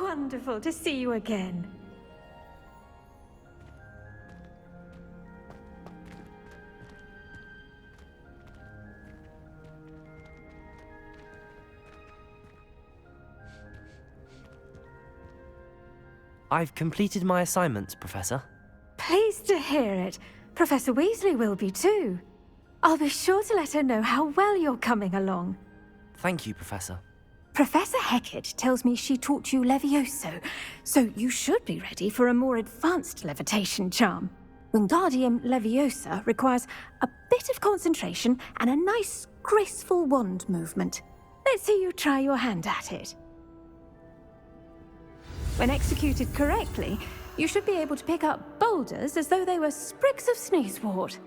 wonderful to see you again. I've completed my assignments, Professor. Pleased to hear it. Professor Weasley will be too. I'll be sure to let her know how well you're coming along. Thank you, Professor. Professor Hecat tells me she taught you Levioso, so you should be ready for a more advanced levitation charm. Wingardium Leviosa requires a bit of concentration and a nice, graceful wand movement. Let's see you try your hand at it. When executed correctly, you should be able to pick up boulders as though they were sprigs of sneezewort.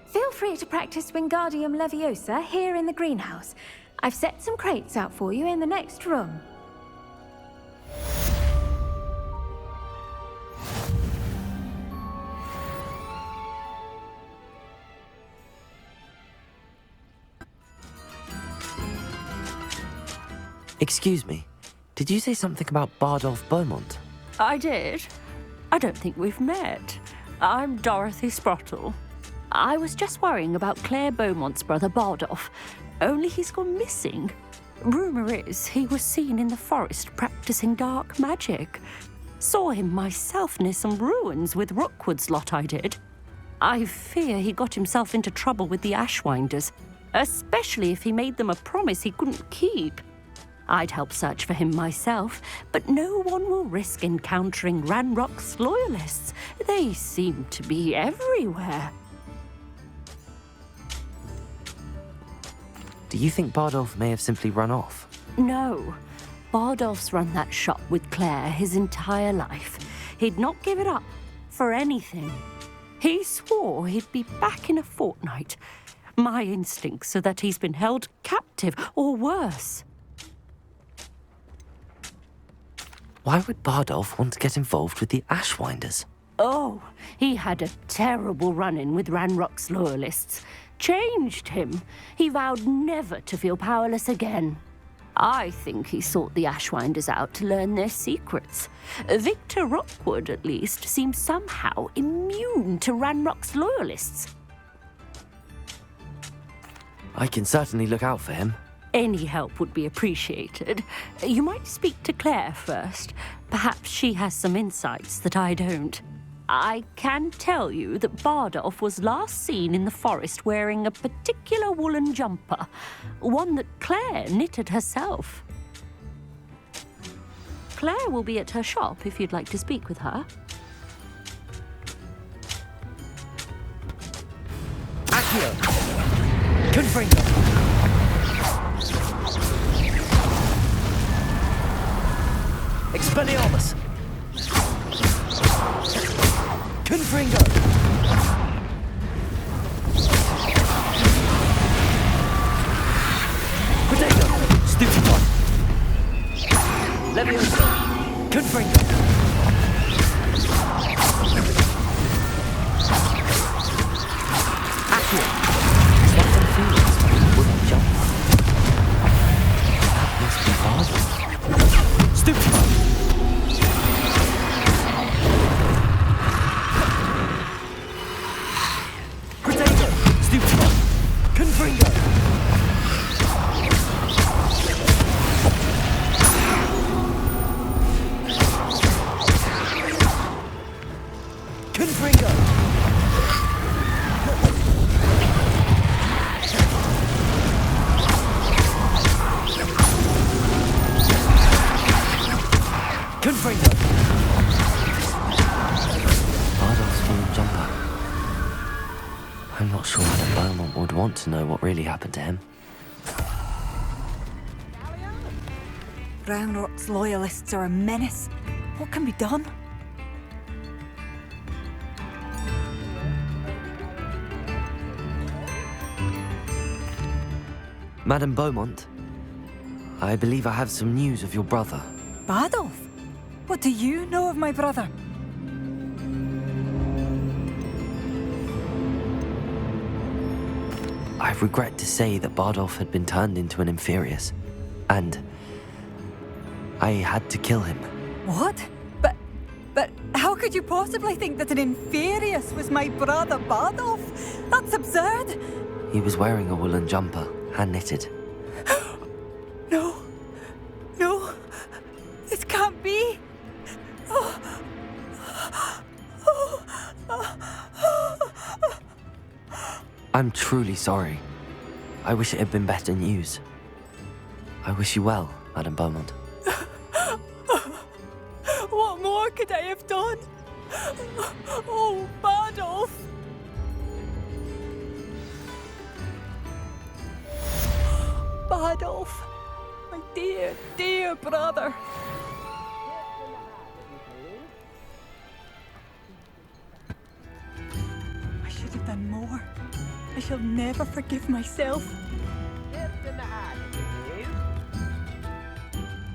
Feel free to practice Wingardium Leviosa here in the greenhouse. I've set some crates out for you in the next room. Excuse me, did you say something about Bardolph Beaumont? I did. I don't think we've met. I'm Dorothy Sprottle. I was just worrying about Claire Beaumont's brother Bardolph, only he's gone missing. Rumour is he was seen in the forest practicing dark magic. Saw him myself near some ruins with Rookwood's lot I did. I fear he got himself into trouble with the Ashwinders, especially if he made them a promise he couldn't keep. I'd help search for him myself, but no one will risk encountering Ranrock's loyalists. They seem to be everywhere. Do you think Bardolph may have simply run off? No. Bardolph's run that shop with Claire his entire life. He'd not give it up for anything. He swore he'd be back in a fortnight. My instincts are that he's been held captive, or worse. Why would Bardolph want to get involved with the Ashwinders? Oh, he had a terrible run-in with Ranrock's loyalists. Changed him. He vowed never to feel powerless again. I think he sought the Ashwinders out to learn their secrets. Victor Rookwood, at least, seems somehow immune to Ranrock's loyalists. I can certainly look out for him. Any help would be appreciated. You might speak to Claire first. Perhaps she has some insights that I don't. I can tell you that Bardolph was last seen in the forest wearing a particular woolen jumper, one that Claire knitted herself. Claire will be at her shop if you'd like to speak with her. Accio! Confringo! Expelliarmus! Confringo! Potato! Stupefy! Levioso! Confringo! Accio! What some feelings when he wouldn't jump? That must be hard. Stupefy! I'm not sure Madame Beaumont would want to know what really happened to him. Ranrock's loyalists are a menace. What can be done? Madame Beaumont, I believe I have some news of your brother. Bardolph? What do you know of my brother? I regret to say that Bardolph had been turned into an Inferius, and I had to kill him. What? But how could you possibly think that an Inferius was my brother Bardolph? That's absurd! He was wearing a woolen jumper, hand-knitted. No. No. This can't be. I'm truly sorry. I wish it had been better news. I wish you well, Madame Beaumont. What more could I have done? Oh, Bardolph! Bardolph, my dear, dear brother. I should have done more. I shall never forgive myself.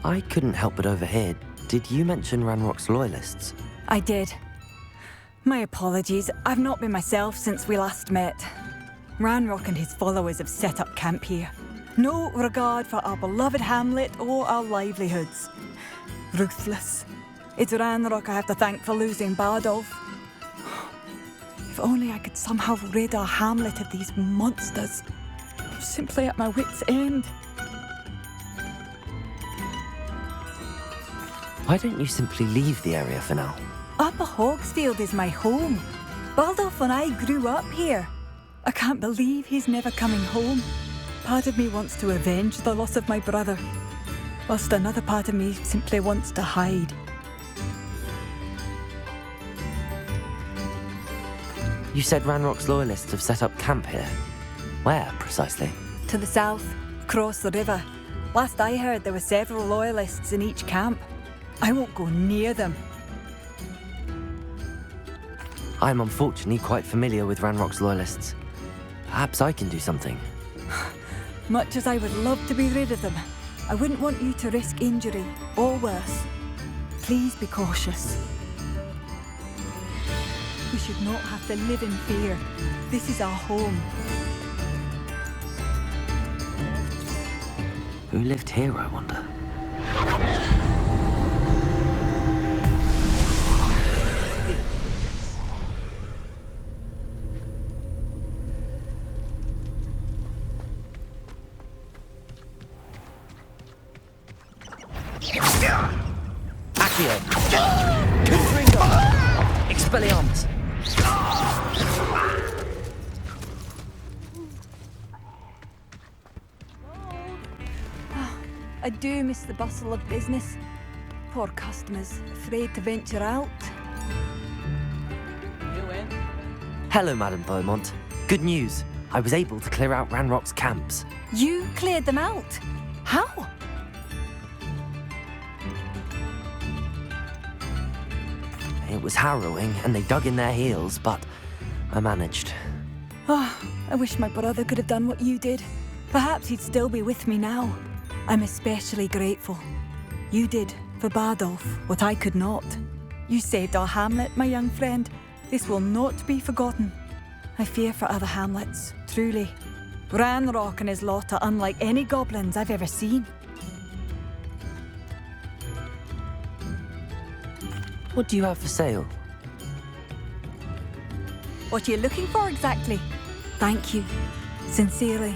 I couldn't help but overhear. Did you mention Ranrock's loyalists? I did. My apologies. I've not been myself since we last met. Ranrock and his followers have set up camp here. No regard for our beloved hamlet or our livelihoods. Ruthless. It's Ranrock I have to thank for losing Bardolph. If only I could somehow rid our hamlet of these monsters. I'm simply at my wit's end. Why don't you simply leave the area for now? Upper Hogsfield is my home. Bardolph and I grew up here. I can't believe he's never coming home. Part of me wants to avenge the loss of my brother, whilst another part of me simply wants to hide. You said Ranrock's loyalists have set up camp here. Where, precisely? To the south, across the river. Last I heard, there were several loyalists in each camp. I won't go near them. I'm unfortunately quite familiar with Ranrock's loyalists. Perhaps I can do something. Much as I would love to be rid of them, I wouldn't want you to risk injury, or worse. Please be cautious. We should not have to live in fear. This is our home. Who lived here, I wonder? Accio! Confringo! Expelliarmus! I do miss the bustle of business. Poor customers, afraid to venture out. Hello, Madame Beaumont. Good news. I was able to clear out Ranrock's camps. You cleared them out? How? It was harrowing, and they dug in their heels, but I managed. Oh, I wish my brother could have done what you did. Perhaps he'd still be with me now. I'm especially grateful. You did, for Bardolph, what I could not. You saved our hamlet, my young friend. This will not be forgotten. I fear for other hamlets, truly. Ranrock and his lot are unlike any goblins I've ever seen. What do you have for sale? What are you looking for exactly? Thank you. Sincerely.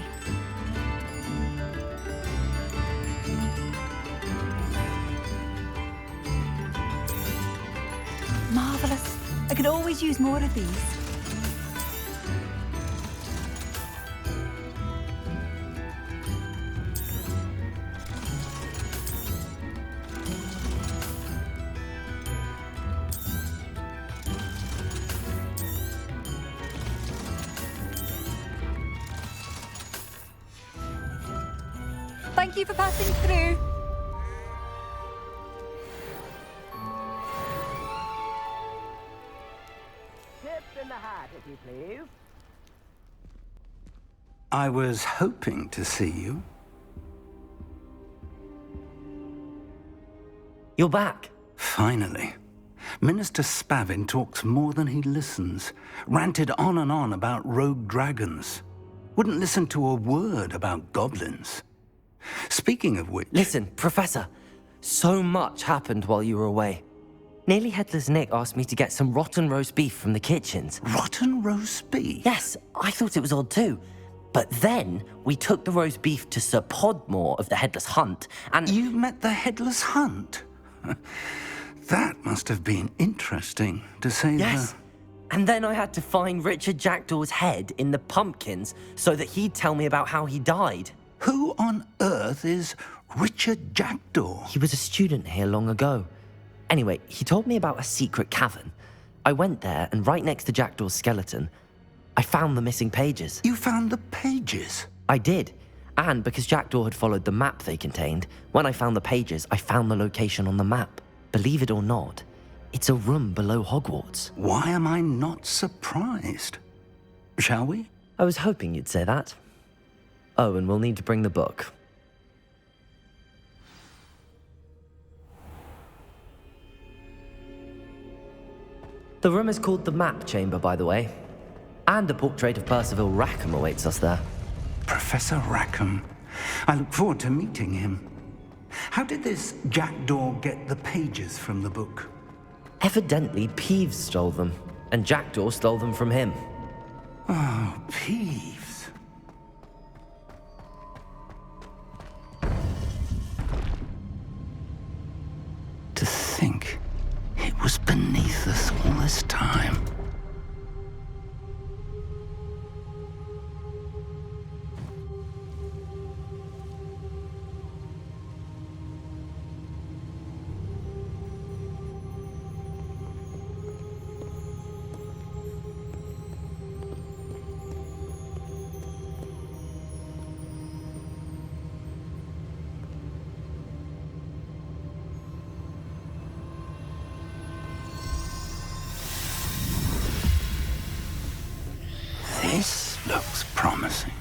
Marvellous. I could always use more of these. Thank you for passing through. Tips in the hat, if you please. I was hoping to see you. You're back. Finally. Minister Spavin talks more than he listens. Ranted on and on about rogue dragons. Wouldn't listen to a word about goblins. Speaking of which... Listen, Professor. So much happened while you were away. Nearly Headless Nick asked me to get some rotten roast beef from the kitchens. Rotten roast beef? Yes, I thought it was odd too. But then we took the roast beef to Sir Podmore of the Headless Hunt, and... You met the Headless Hunt? That must have been interesting, to say the... Yes. And then I had to find Richard Jackdaw's head in the pumpkins so that he'd tell me about how he died. Who on earth is Richard Jackdaw? He was a student here long ago. Anyway, he told me about a secret cavern. I went there, and right next to Jackdaw's skeleton, I found the missing pages. You found the pages? I did. And because Jackdaw had followed the map they contained, when I found the pages, I found the location on the map. Believe it or not, it's a room below Hogwarts. Why am I not surprised? Shall we? I was hoping you'd say that. Oh, and we'll need to bring the book. The room is called the Map Chamber, by the way. And a portrait of Percival Rackham awaits us there. Professor Rackham. I look forward to meeting him. How did this Jackdaw get the pages from the book? Evidently, Peeves stole them, and Jackdaw stole them from him. Oh, Peeves. To think it was beneath us all this time. This looks promising.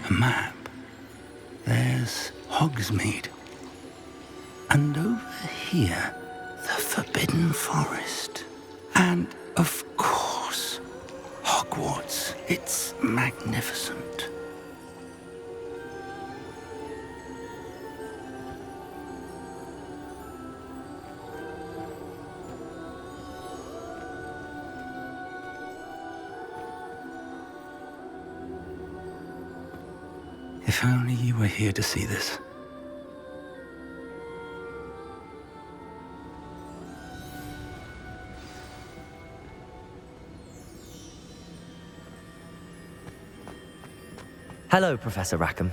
A map. There's Hogsmeade. And over here, the Forbidden Forest. And, of course, Hogwarts. It's magnificent. If only you were here to see this. Hello, Professor Rackham.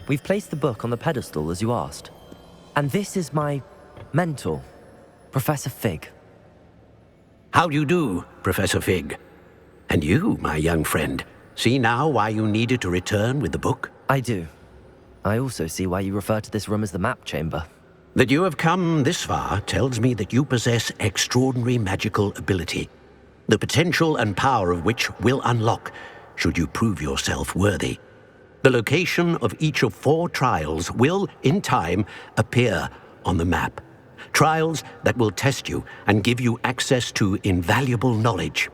We've placed the book on the pedestal as you asked. And this is my mentor, Professor Fig. How do you do, Professor Fig? And you, my young friend, see now why you needed to return with the book? I do. I also see why you refer to this room as the Map Chamber. That you have come this far tells me that you possess extraordinary magical ability, the potential and power of which will unlock should you prove yourself worthy. The location of each of 4 trials will, in time, appear on the map. Trials that will test you and give you access to invaluable knowledge.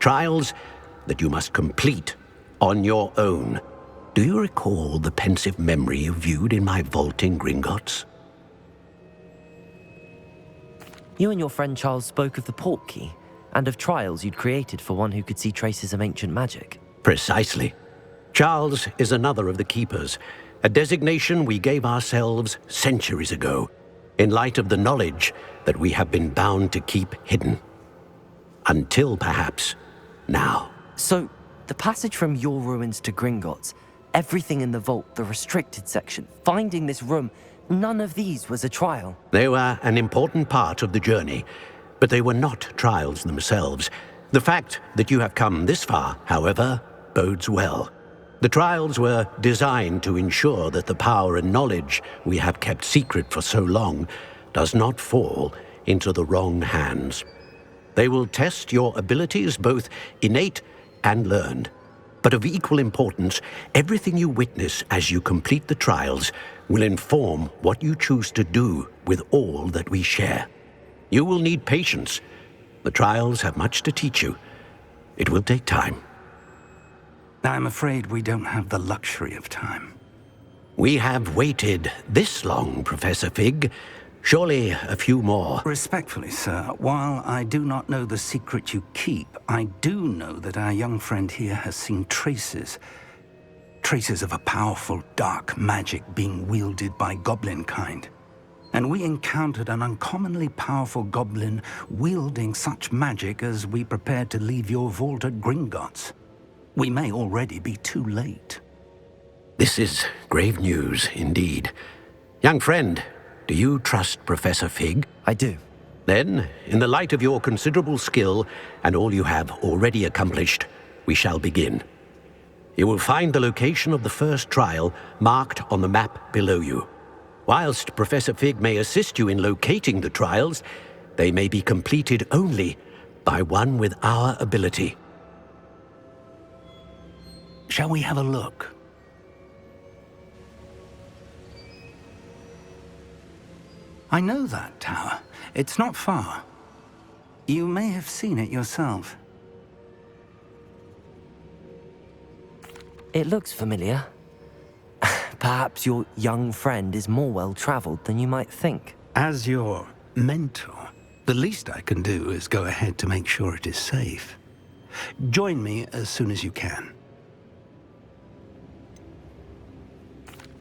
Trials that you must complete on your own. Do you recall the pensive memory you viewed in my vault in Gringotts? You and your friend Charles spoke of the Portkey, and of trials you'd created for one who could see traces of ancient magic. Precisely. Charles is another of the Keepers, a designation we gave ourselves centuries ago, in light of the knowledge that we have been bound to keep hidden. Until perhaps now. So, The passage from your ruins to Gringotts, everything in the vault, the restricted section, finding this room, none of these was a trial. They were an important part of the journey, but they were not trials themselves. The fact that you have come this far, however, bodes well. The trials were designed to ensure that the power and knowledge we have kept secret for so long does not fall into the wrong hands. They will test your abilities, both innate and learned. But of equal importance, everything you witness as you complete the trials will inform what you choose to do with all that we share. You will need patience. The trials have much to teach you. It will take time. I'm afraid we don't have the luxury of time. We have waited this long, Professor Fig. Surely a few more. Respectfully, sir, while I do not know the secret you keep, I do know that our young friend here has seen traces of a powerful dark magic being wielded by goblin kind. And we encountered an uncommonly powerful goblin wielding such magic as we prepared to leave your vault at Gringotts. We may already be too late. This is grave news indeed. Young friend, do you trust Professor Fig? I do. Then, in the light of your considerable skill and all you have already accomplished, we shall begin. You will find the location of the first trial marked on the map below you. Whilst Professor Fig may assist you in locating the trials, they may be completed only by one with our ability. Shall we have a look? I know that tower. It's not far. You may have seen it yourself. It looks familiar. Perhaps your young friend is more well-traveled than you might think. As your mentor, the least I can do is go ahead to make sure it is safe. Join me as soon as you can.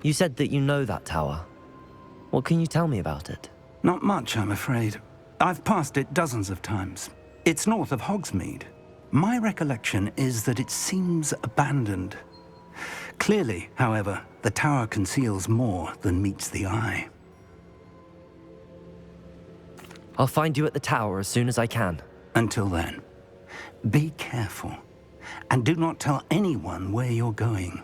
You said that you know that tower. What can you tell me about it? Not much, I'm afraid. I've passed it dozens of times. It's north of Hogsmeade. My recollection is that it seems abandoned. Clearly, however, the tower conceals more than meets the eye. I'll find you at the tower as soon as I can. Until then, be careful, and do not tell anyone where you're going.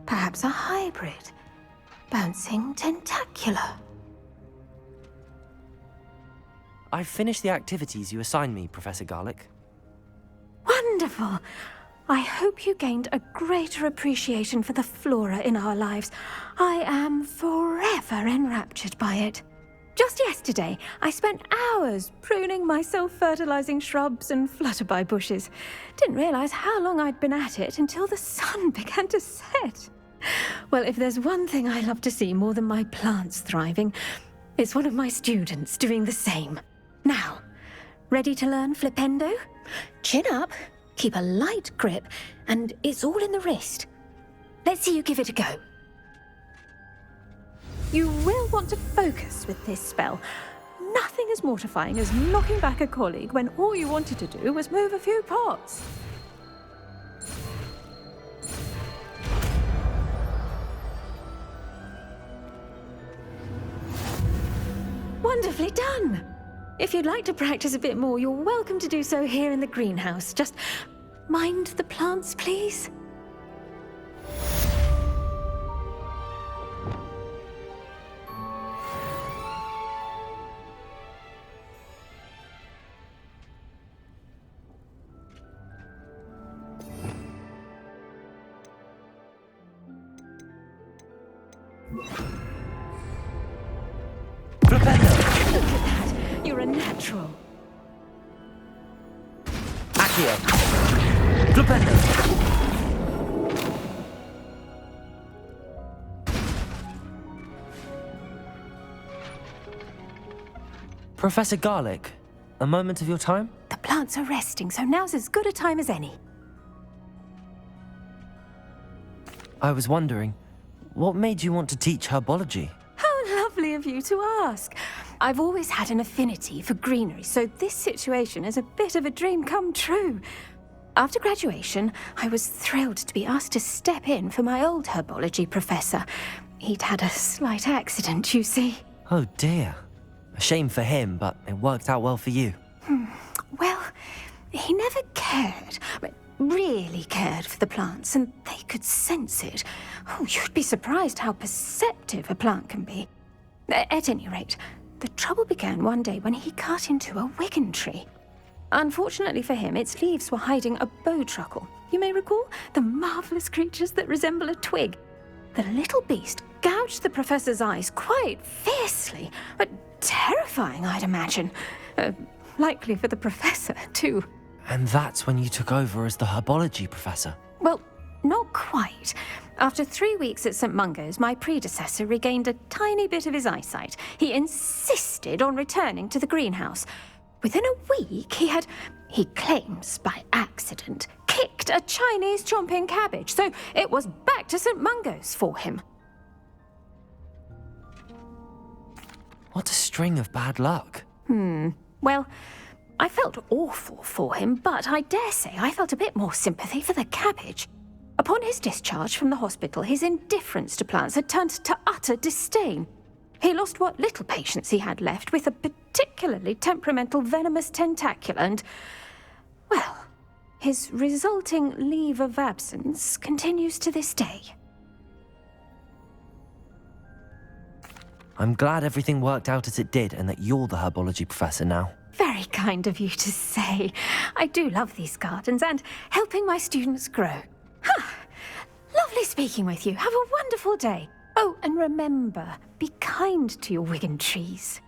Perhaps a hybrid. Bouncing tentacular. I've finished the activities you assigned me, Professor Garlick. Wonderful! I hope you gained a greater appreciation for the flora in our lives. I am forever enraptured by it. Just yesterday, I spent hours pruning my self-fertilizing shrubs and flutterby bushes. Didn't realize how long I'd been at it until the sun began to set. Well, if there's one thing I love to see more than my plants thriving, it's one of my students doing the same. Now, ready to learn Flipendo? Chin up, keep a light grip, and it's all in the wrist. Let's see you give it a go. You will want to focus with this spell. Nothing as mortifying as knocking back a colleague when all you wanted to do was move a few pots. Wonderfully done! If you'd like to practice a bit more, you're welcome to do so here in the greenhouse. Just mind the plants, please. Look at that! You're a natural. Accio! Flipendo! Professor Garlick, a moment of your time? The plants are resting, so now's as good a time as any. I was wondering, what made you want to teach herbology? How lovely of you to ask. I've always had an affinity for greenery, so this situation is a bit of a dream come true. After graduation, I was thrilled to be asked to step in for my old herbology professor. He'd had a slight accident, you see. Oh dear. A shame for him, but it worked out well for you. Well, he never cared, but really cared for the plants, and they could sense it. Oh, you'd be surprised how perceptive a plant can be. At any rate, the trouble began one day when he cut into a wigan tree. Unfortunately for him, its leaves were hiding a bowtruckle. You may recall the marvellous creatures that resemble a twig. The little beast gouged the professor's eyes quite fiercely, but terrifying, I'd imagine. Likely for the professor, too. And that's when you took over as the herbology professor? Well, not quite. After 3 weeks at St. Mungo's, my predecessor regained a tiny bit of his eyesight. He insisted on returning to the greenhouse. Within a week, he claims by accident, kicked a Chinese chomping cabbage, so it was back to St. Mungo's for him. What a string of bad luck. Well, I felt awful for him, but I dare say I felt a bit more sympathy for the cabbage. Upon his discharge from the hospital, his indifference to plants had turned to utter disdain. He lost what little patience he had left with a particularly temperamental venomous tentacula and, well, his resulting leave of absence continues to this day. I'm glad everything worked out as it did and that you're the herbology professor now. Very kind of you to say. I do love these gardens and helping my students grow. Lovely speaking with you. Have a wonderful day. Oh, and remember, be kind to your wigan trees.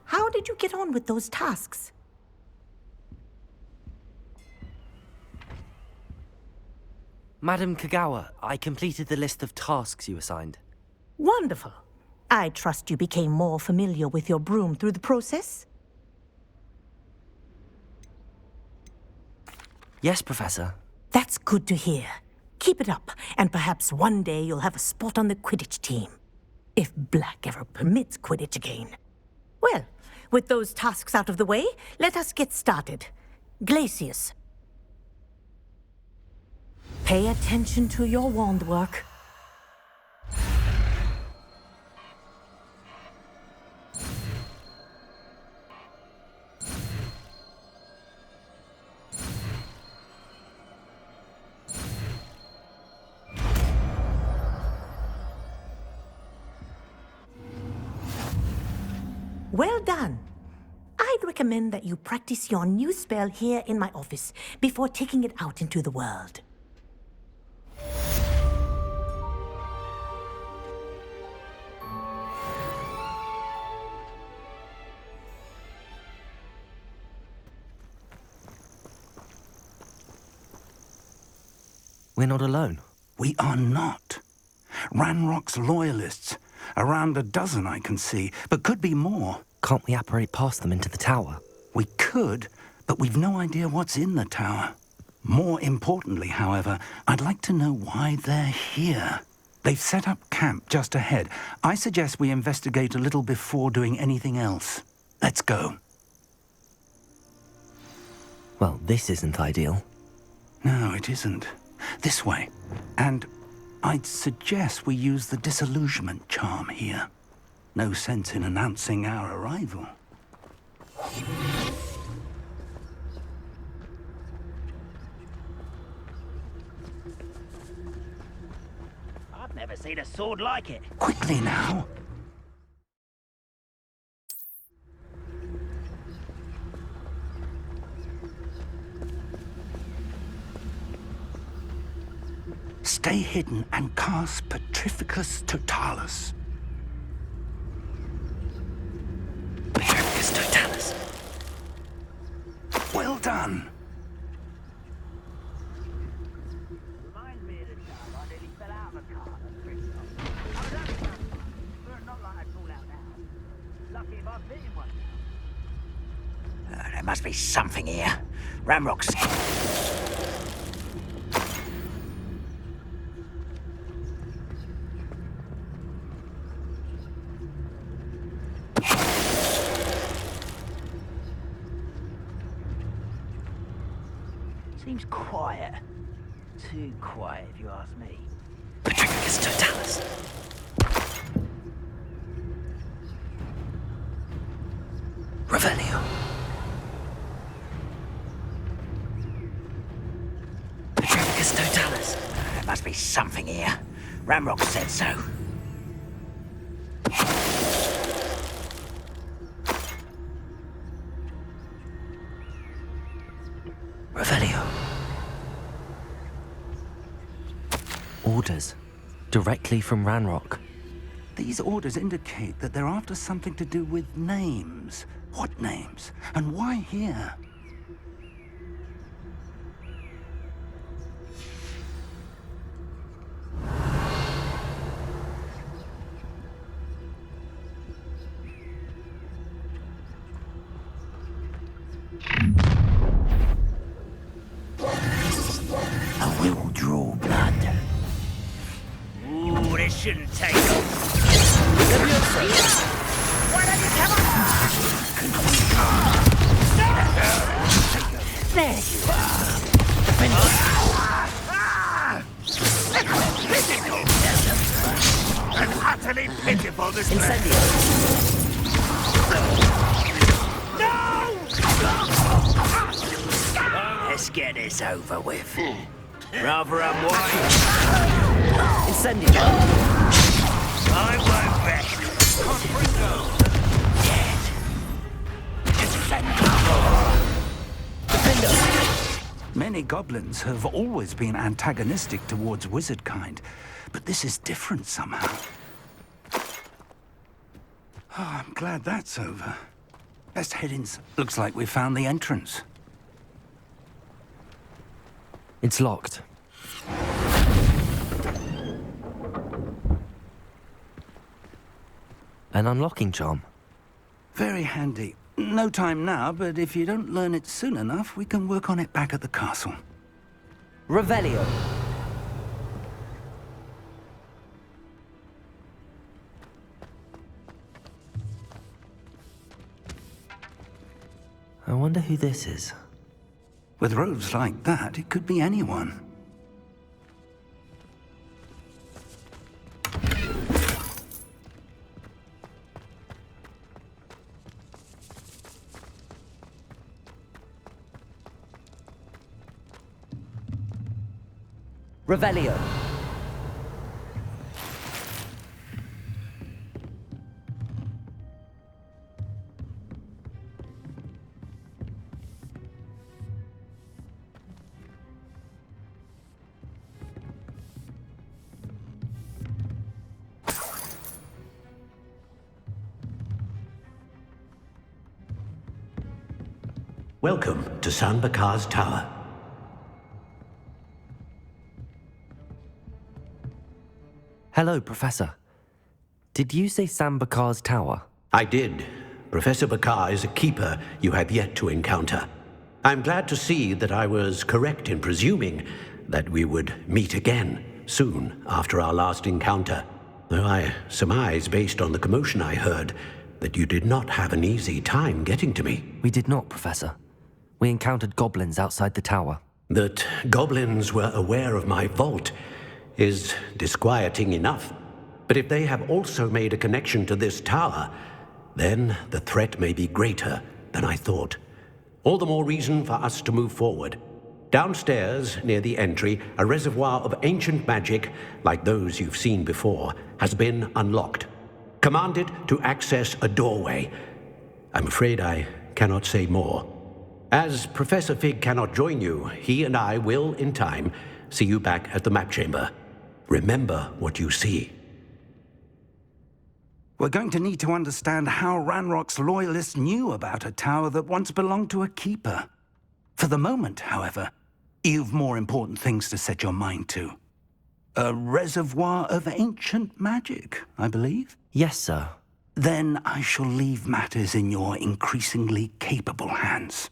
How did you get on with those tasks? Madam Kogawa, I completed the list of tasks you assigned. Wonderful. I trust you became more familiar with your broom through the process? Yes, Professor. That's good to hear. Keep it up, and perhaps one day you'll have a spot on the Quidditch team. If Black ever permits Quidditch again. Well, with those tasks out of the way, let us get started. Glacius. Pay attention to your wand work. Well done. I'd recommend that you practice your new spell here in my office before taking it out into the world. We're not alone. We are not. Ranrock's loyalists. Around a dozen I can see, but could be more. Can't we apparate past them into the tower? We could, but we've no idea what's in the tower. More importantly, however, I'd like to know why they're here. They've set up camp just ahead. I suggest we investigate a little before doing anything else. Let's go. Well, this isn't ideal. No, it isn't. This way. And I'd suggest we use the disillusionment charm here. No sense in announcing our arrival. I've never seen a sword like it. Quickly now. Stay hidden and cast Petrificus Totalis. Petrificus Totalis. Well done. Reminds me of the time I nearly fell out of a car at Bristol. I was only young, but not like I'd fall out now. Lucky meeting one now. There must be something here. Ramrock's... Seems quiet. Too quiet, if you ask me. Petrificus totalis. Revelio. Petrificus totalis. There must be something here. Ramrock said so. Revelio. Orders. Directly from Ranrock. These orders indicate that they're after something to do with names. What names? And why here? I will draw blood. Ooh, this shouldn't take long. Why don't you come on? There you are. Pitiful. And utterly pitiful this No! Let's get this over with. Rather unwise. Incendio. I won't rest. Many goblins have always been antagonistic towards wizard kind, but this is different somehow. Oh, I'm glad that's over. Best head in. Looks like we found the entrance. It's locked. An unlocking charm. Very handy. No time now, but if you don't learn it soon enough, we can work on it back at the castle. Revelio. I wonder who this is. With robes like that, it could be anyone. Revelio. Welcome to Sanbakar's Tower. Hello, Professor. Did you say Sambakar's tower? I did. Professor Bakar is a keeper you have yet to encounter. I'm glad to see that I was correct in presuming that we would meet again soon after our last encounter, though I surmise, based on the commotion I heard, that you did not have an easy time getting to me. We did not, Professor. We encountered goblins outside the tower. That goblins were aware of my vault is disquieting enough. But if they have also made a connection to this tower, then the threat may be greater than I thought. All the more reason for us to move forward. Downstairs, near the entry, a reservoir of ancient magic, like those you've seen before, has been unlocked. Commanded to access a doorway. I'm afraid I cannot say more. As Professor Fig cannot join you, he and I will, in time, see you back at the map chamber. Remember what you see. We're going to need to understand how Ranrock's loyalists knew about a tower that once belonged to a keeper. For the moment, however, you've more important things to set your mind to. A reservoir of ancient magic, I believe? Yes, sir. then I shall leave matters in your increasingly capable hands.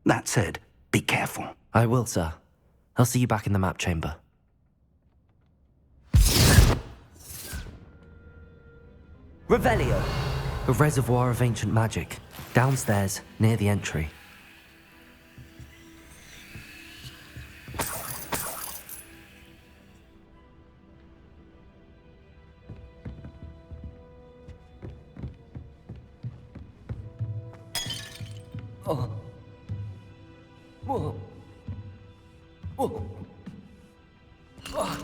That said, be careful. I will, sir. I'll see you back in the map chamber. Revelio! A reservoir of ancient magic. Downstairs, near the entry. Oh. Whoa. Whoa. Oh.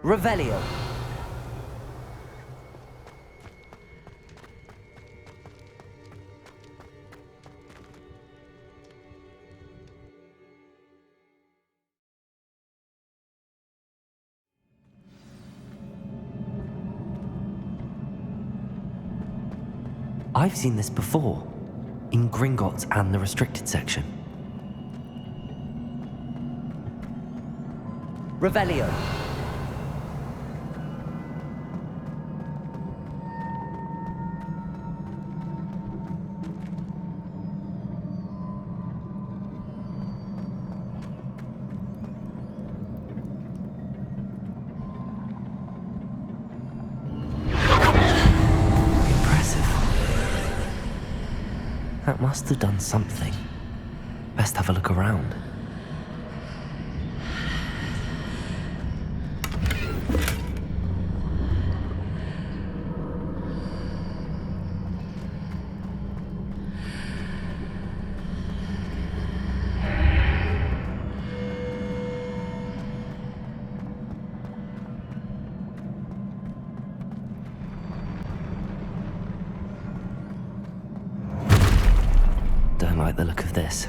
Revelio. I've seen this before, in Gringotts and the restricted section. Revelio. That must have done something. Best have a look around. Don't like the look of this.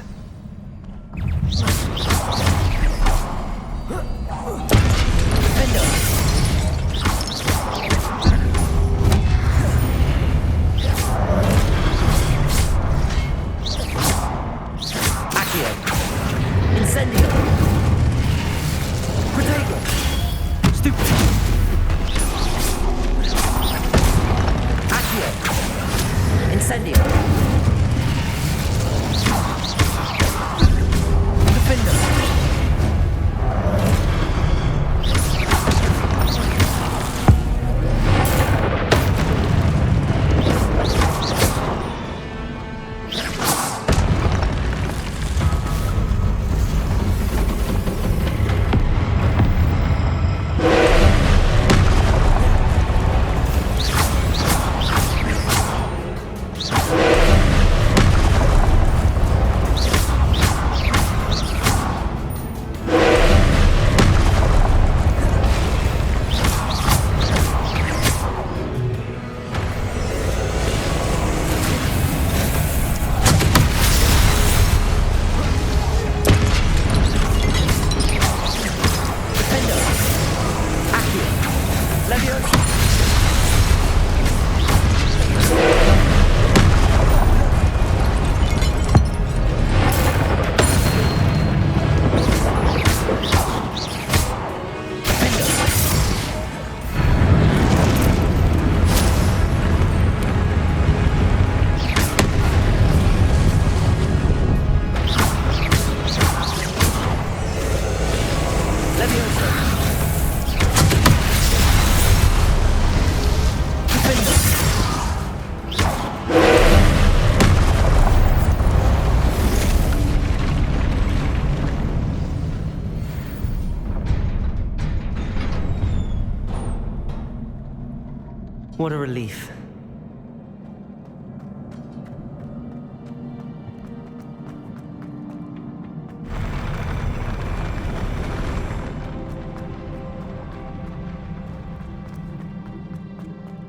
What a relief.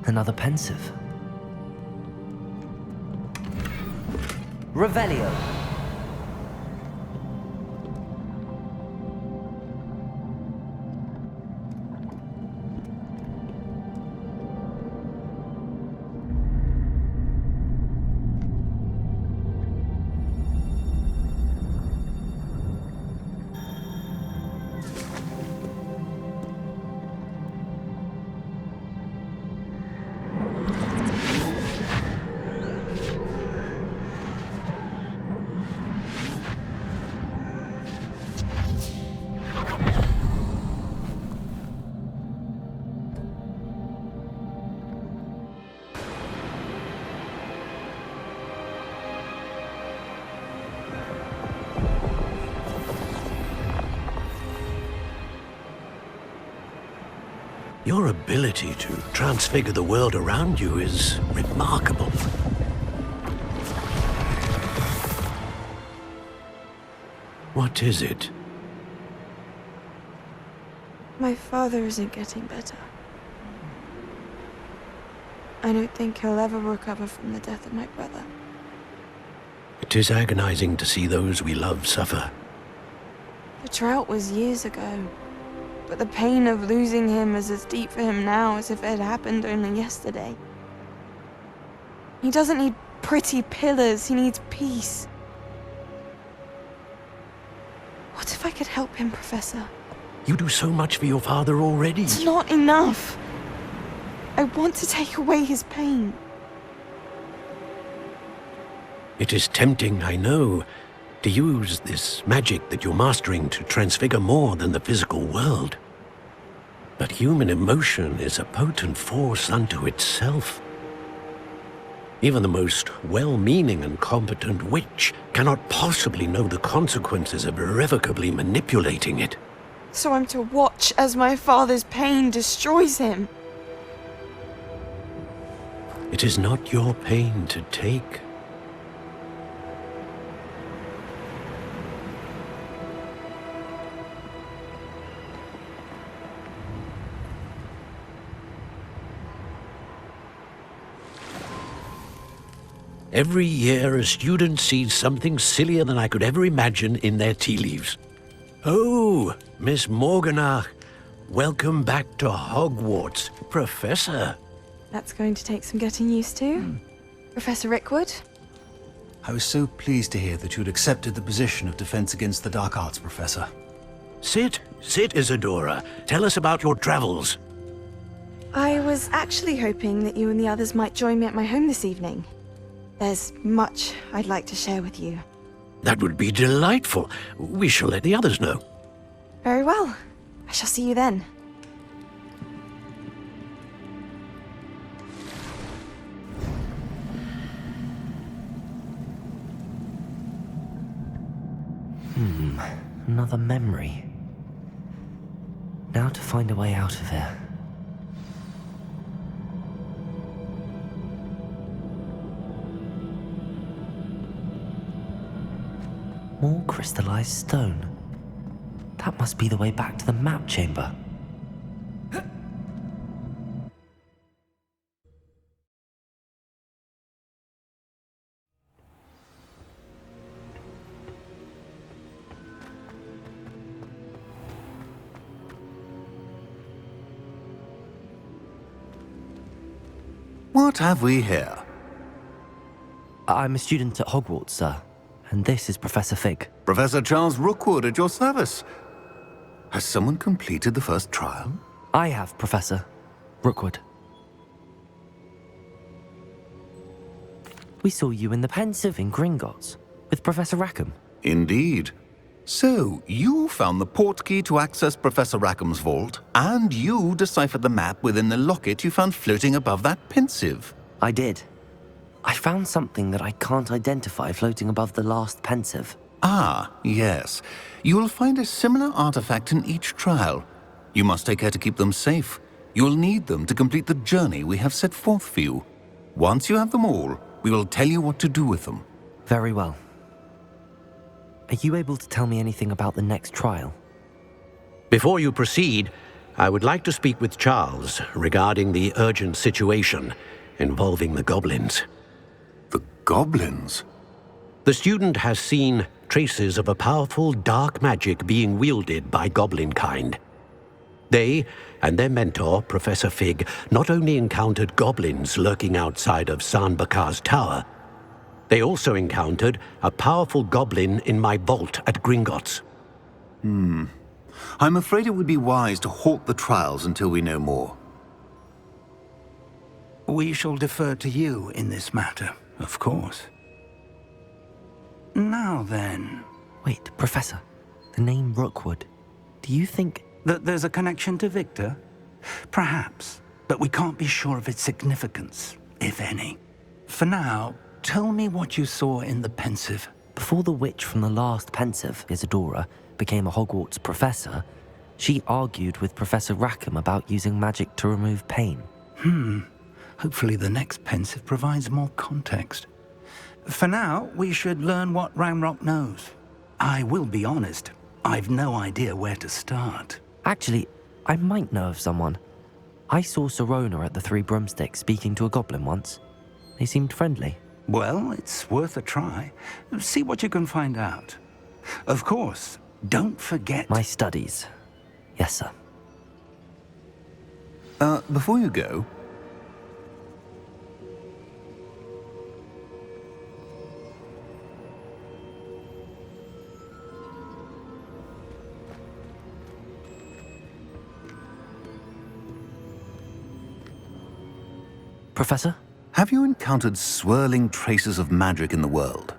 Another pensive. Revelio. Your ability to transfigure the world around you is remarkable. What is it? My father isn't getting better. I don't think he'll ever recover from the death of my brother. It is agonizing to see those we love suffer. The drought was years ago, but the pain of losing him is as deep for him now as if it had happened only yesterday. He doesn't need pretty pillars, he needs peace. What if I could help him, Professor? You do so much for your father already. It's not enough. I want to take away his pain. It is tempting, I know, to use this magic that you're mastering to transfigure more than the physical world. But human emotion is a potent force unto itself. Even the most well-meaning and competent witch cannot possibly know the consequences of irrevocably manipulating it. So I'm to watch as my father's pain destroys him. It is not your pain to take. Every year, a student sees something sillier than I could ever imagine in their tea leaves. Oh, Miss Morganach, welcome back to Hogwarts, Professor. That's going to take some getting used to. Professor Rickwood? I was so pleased to hear that you'd accepted the position of Defense Against the Dark Arts, Professor. Sit, Isadora. Tell us about your travels. I was actually hoping that you and the others might join me at my home this evening. There's much I'd like to share with you. That would be delightful. We shall let the others know. Very well. I shall see you then. Another memory. Now to find a way out of here. More crystallized stone. That must be the way back to the map chamber. What have we here? I'm a student at Hogwarts, sir. And this is Professor Fig. Professor Charles Rookwood at your service. Has someone completed the first trial? I have, Professor Rookwood. We saw you in the Pensive in Gringotts with Professor Rackham. Indeed. So, you found the portkey to access Professor Rackham's vault, and you deciphered the map within the locket you found floating above that Pensive. I did. I found something that I can't identify floating above the last Pensive. Ah, yes. You will find a similar artifact in each trial. You must take care to keep them safe. You will need them to complete the journey we have set forth for you. Once you have them all, we will tell you what to do with them. Very well. Are you able to tell me anything about the next trial? Before you proceed, I would like to speak with Charles regarding the urgent situation involving the goblins. The goblins? The student has seen traces of a powerful dark magic being wielded by goblin kind. They and their mentor, Professor Fig, not only encountered goblins lurking outside of San Bakar's tower, they also encountered a powerful goblin in my vault at Gringotts. I'm afraid it would be wise to halt the trials until we know more. We shall defer to you in this matter, of course. Now then... Wait, Professor. The name Rookwood. Do you think... that there's a connection to Victor? Perhaps, but we can't be sure of its significance, if any. For now, tell me what you saw in the Pensive. Before the witch from the last Pensive, Isadora, became a Hogwarts professor, she argued with Professor Rackham about using magic to remove pain. Hopefully the next Pensive provides more context. For now, we should learn what Ranrock knows. I will be honest, I've no idea where to start. Actually, I might know of someone. I saw Sirona at the Three Broomsticks speaking to a goblin once. They seemed friendly. Well, it's worth a try. See what you can find out. Of course, don't forget... My studies. Yes, sir. Before you go... Professor? Have you encountered swirling traces of magic in the world?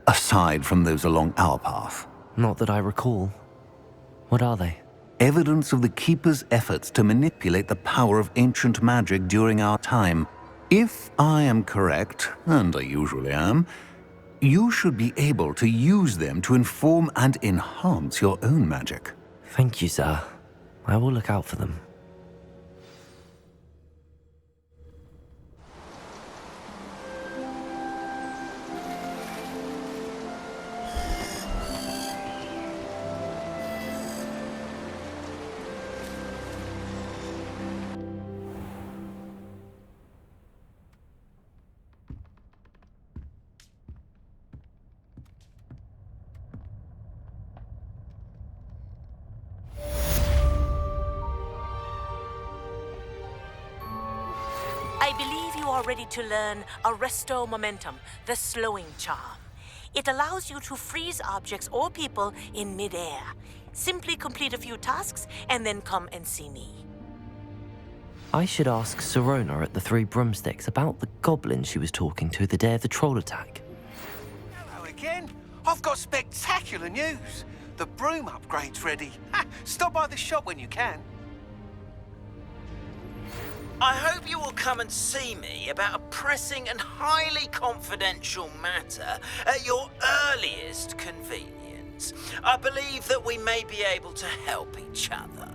Aside from those along our path? Not that I recall. What are they? Evidence of the Keeper's efforts to manipulate the power of ancient magic during our time. If I am correct, and I usually am, you should be able to use them to inform and enhance your own magic. Thank you, sir. I will look out for them. I believe you are ready to learn Arresto Momentum, the slowing charm. It allows you to freeze objects or people in midair. Simply complete a few tasks and then come and see me. I should ask Sirona at the Three Broomsticks about the goblin she was talking to the day of the troll attack. Hello again. I've got spectacular news. The broom upgrade's ready. Stop by the shop when you can. I hope you will come and see me about a pressing and highly confidential matter at your earliest convenience. I believe that we may be able to help each other.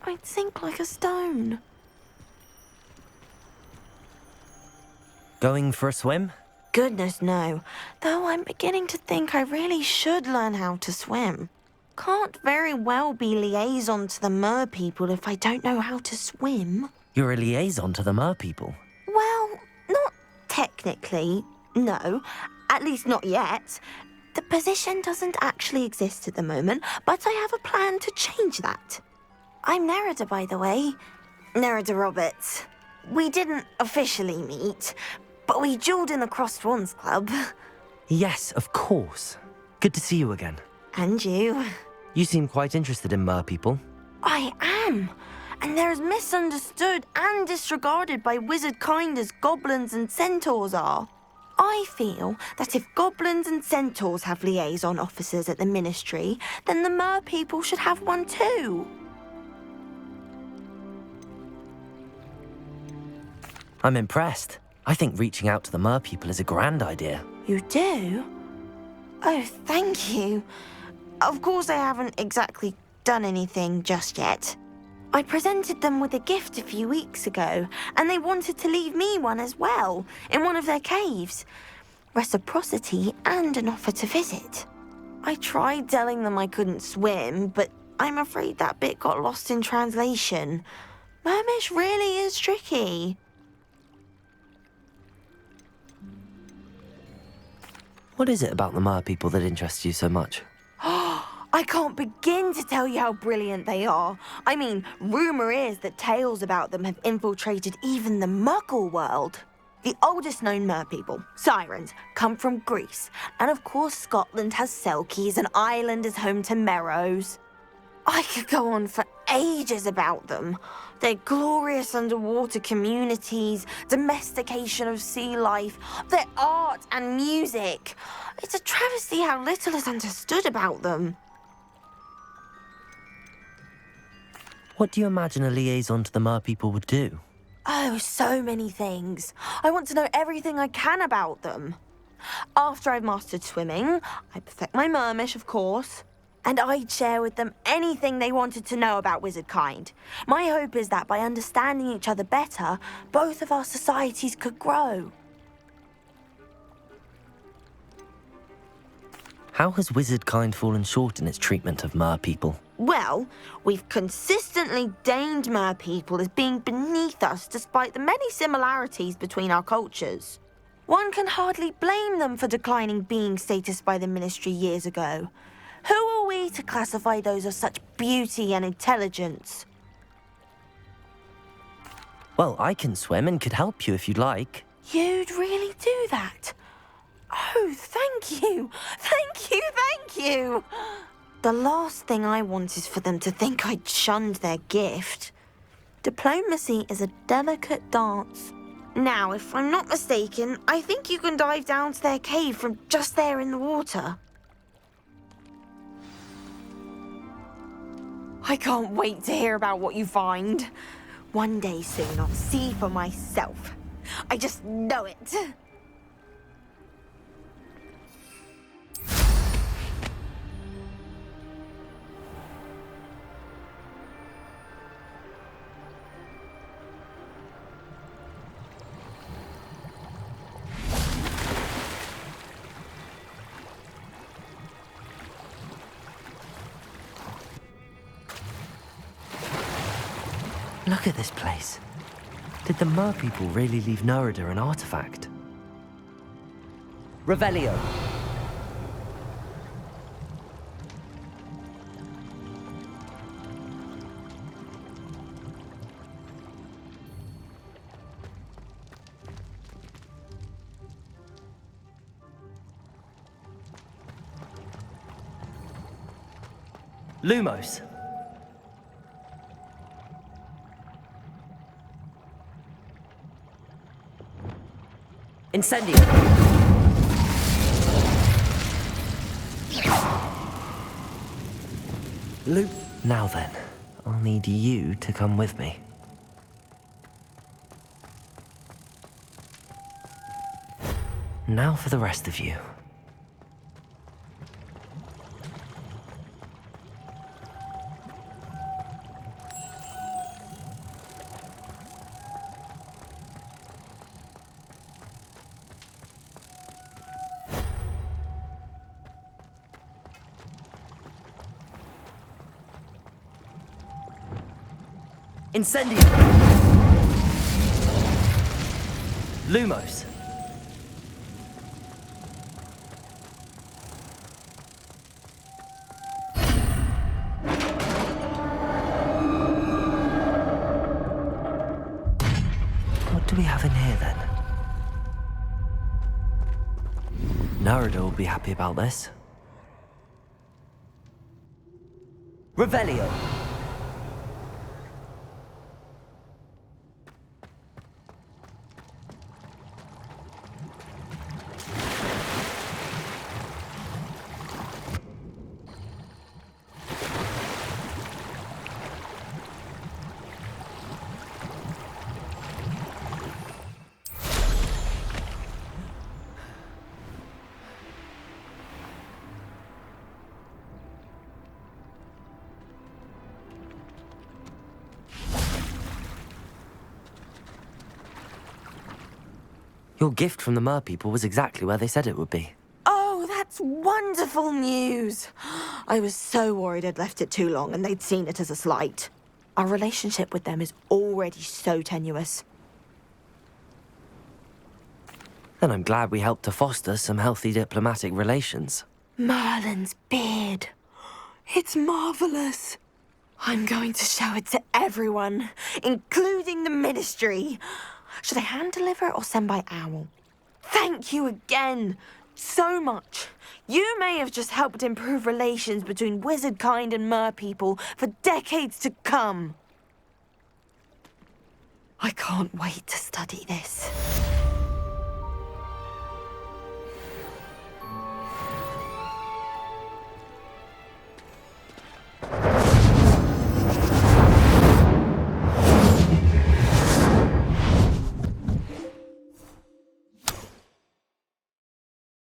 I'd sink like a stone. Going for a swim? Goodness, no. Though I'm beginning to think I really should learn how to swim. Can't very well be liaison to the Mer people if I don't know how to swim. You're a liaison to the Mer people. Well, not technically, no. At least not yet. The position doesn't actually exist at the moment, but I have a plan to change that. I'm Nerida, by the way. Nerida Roberts. We didn't officially meet, but we duelled in the Crossed Wands Club. Yes, of course. Good to see you again. And you. You seem quite interested in Mer people. I am. And they're as misunderstood and disregarded by wizard kind as goblins and centaurs are. I feel that if goblins and centaurs have liaison officers at the ministry, then the Mer people should have one too. I'm impressed. I think reaching out to the Mer people is a grand idea. You do? Oh, thank you. Of course I haven't exactly done anything just yet. I presented them with a gift a few weeks ago, and they wanted to leave me one as well, in one of their caves. Reciprocity and an offer to visit. I tried telling them I couldn't swim, but I'm afraid that bit got lost in translation. Mermish really is tricky. What is it about the Mer people that interests you so much? I can't begin to tell you how brilliant they are. I mean, rumour is that tales about them have infiltrated even the Muggle world. The oldest known Mer people, Sirens, come from Greece. And of course Scotland has Selkies and Ireland is home to Merrows. I could go on for ages about them. Their glorious underwater communities, domestication of sea life, their art and music. It's a travesty how little is understood about them. What do you imagine a liaison to the Mer people would do? Oh, so many things. I want to know everything I can about them. After I've mastered swimming, I perfect my mermish, of course. And I'd share with them anything they wanted to know about wizard kind. My hope is that by understanding each other better, both of our societies could grow. How has wizard kind fallen short in its treatment of Mer people? Well, we've consistently deigned Mer people as being beneath us despite the many similarities between our cultures. One can hardly blame them for declining being status by the Ministry years ago. Who are we to classify those of such beauty and intelligence? Well, I can swim and could help you if you'd like. You'd really do that? Oh, thank you! Thank you, thank you! The last thing I want is for them to think I'd shunned their gift. Diplomacy is a delicate dance. Now, if I'm not mistaken, I think you can dive down to their cave from just there in the water. I can't wait to hear about what you find. One day soon, I'll see for myself. I just know it. Look at this place. Did the Mer people really leave Nerida an artifact? Revelio. Lumos. Incendio. Luke. Now then, I'll need you to come with me. Now for the rest of you. Incendio! Lumos! What do we have in here, then? Nerida will be happy about this. Revelio! Your gift from the Mer people was exactly where they said it would be. Oh, that's wonderful news. I was so worried I'd left it too long and they'd seen it as a slight. Our relationship with them is already so tenuous. And I'm glad we helped to foster some healthy diplomatic relations. Merlin's beard. It's marvellous. I'm going to show it to everyone, including the Ministry. Should I hand deliver or send by owl? Thank you again so much. You may have just helped improve relations between wizard kind and mer people for decades to come. I can't wait to study this.